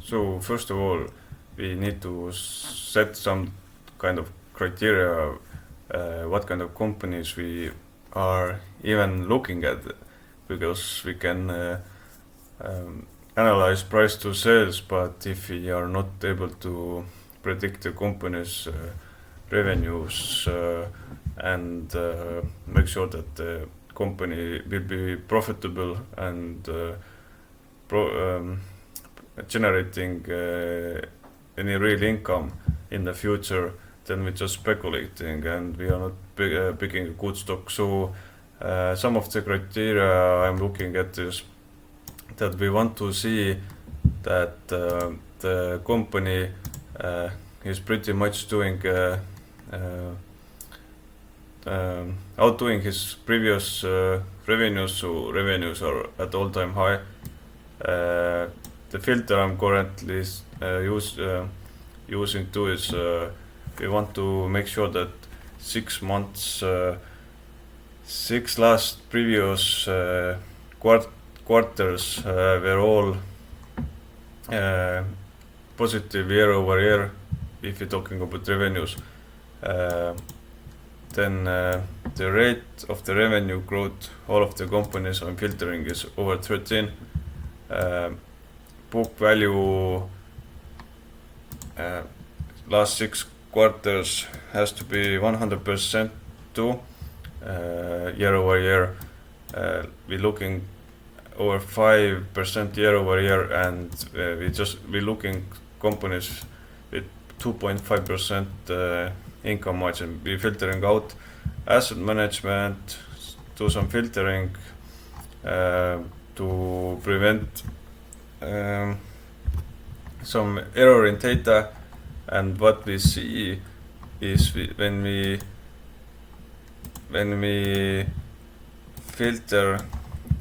So first of all, we need to set some kind of criteria, what kind of companies we are even looking at, because we can analyze price to sales, but if we are not able to predict the company's revenues and make sure that the company will be profitable and generating any real income in the future, then we're just speculating and we are not picking a good stock. So some of the criteria I'm looking at is that we want to see that the company is pretty much doing outdoing his previous revenues, so revenues are at all-time high. The filter I'm currently using too is we want to make sure that 6 months, 6 last previous quarters were all positive year over year. If you're talking about revenues, then the rate of the revenue growth, all of the companies I'm filtering is over 13. Book value last 6 quarters has to be 100% too, year over year. We're looking over 5% year over year, and we're looking companies with 2.5% income margin. We're filtering out asset management, do some filtering to prevent some error in data. And what we see is when we filter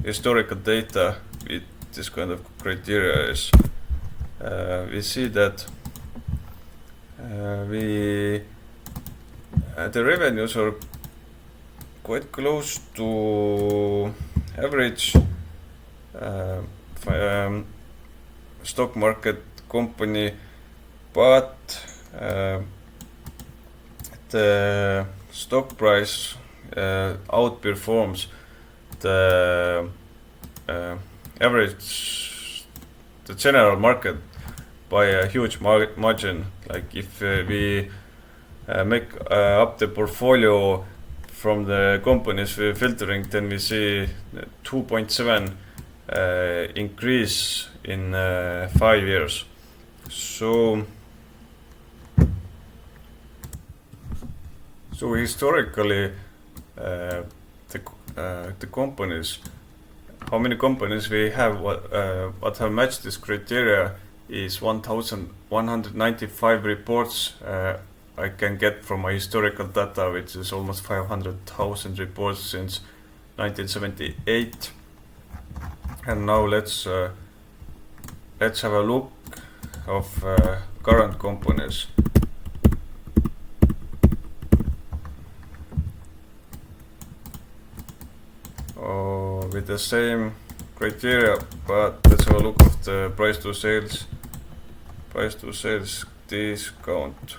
historical data with this kind of criteria, is we see that the revenues are quite close to average stock market company, but the stock price outperforms the average, the general market by a huge margin. Like if we make up the portfolio from the companies we're filtering, then we see 2.7 increase in 5 years. So historically, the companies, how many companies we have what have matched this criteria is 1,195 reports I can get from my historical data, which is almost 500,000 reports since 1978. And now let's have a look of current companies. With the same criteria, but let's have a look of the price to sales discount.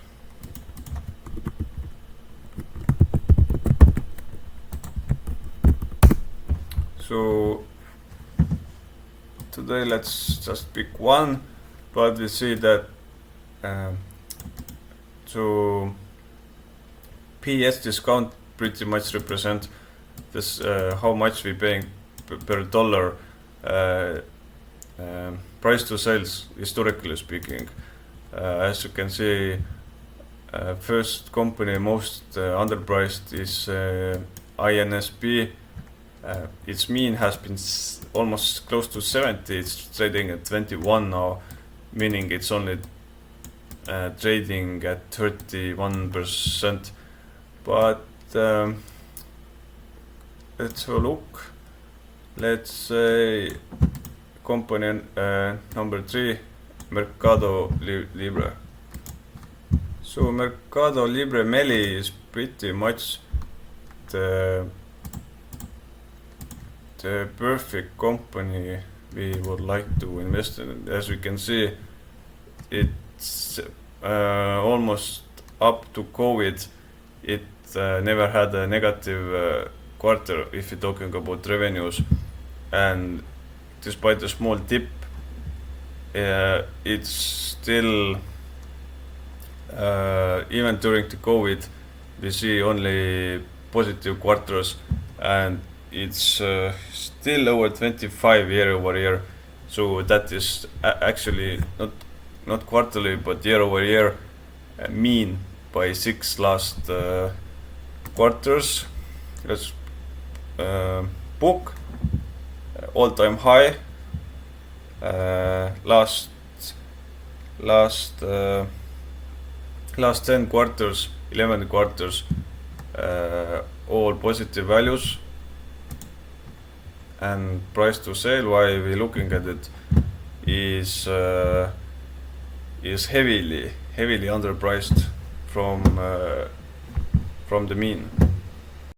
So today let's just pick one, but we see that so PS discount pretty much represent this how much we paying per dollar price to sales, historically speaking. As you can see, first company most underpriced is INSP. Its mean has been almost close to 70. It's trading at 21 now, meaning it's only trading at 31%. But let's have a look. Let's say company number 3, Mercadolibre. So Mercadolibre MELI is pretty much the perfect company we would like to invest in. As we can see, it's almost up to COVID. It never had a negative quarter if you're talking about revenues, and despite a small dip, it's still even during the COVID we see only positive quarters, and it's still over 25 year over year. So that is actually not quarterly but year over year mean by 6 last quarters. Let's book all-time high last 10 quarters, 11 quarters, all positive values. And price to sale, why we're looking at it, is heavily underpriced from the mean.